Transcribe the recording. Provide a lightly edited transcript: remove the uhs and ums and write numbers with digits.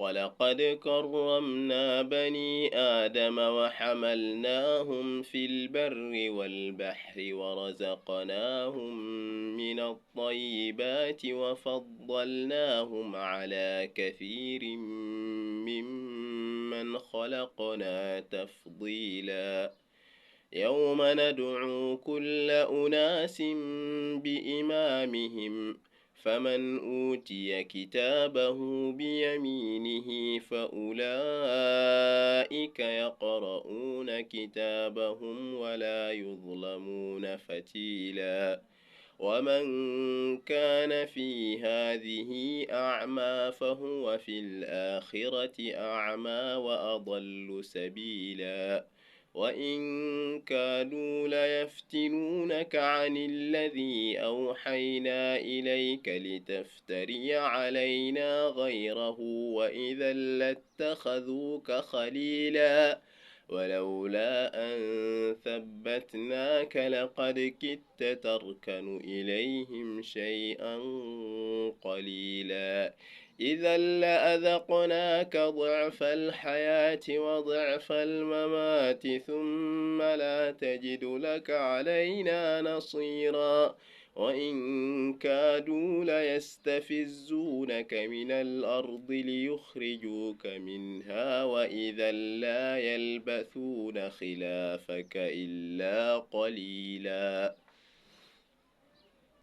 ولقد كرمنا بني آدم وحملناهم في البر والبحر ورزقناهم من الطيبات وفضلناهم على كثير ممن خلقنا تفضيلا يوم ندعو كل أناس بإمامهم فمن أوتي كتابه بيمينه فأولئك يقرؤون كتابهم ولا يظلمون فتيلا ومن كان في هذه أعمى فهو في الآخرة أعمى وأضل سبيلا وإن كادوا ليفتنونك عن الذي أوحينا إليك لتفتري علينا غيره وإذا لاتخذوك خليلا ولولا أن ثبتناك لقد كدت تركن إليهم شيئا قليلا إذا لأذقناك ضعف الحياة وضعف الممات ثم لا تجد لك علينا نصيرا وإن كادوا ليستفزونك من الأرض ليخرجوك منها وإذا لا يلبثون خلافك إلا قليلا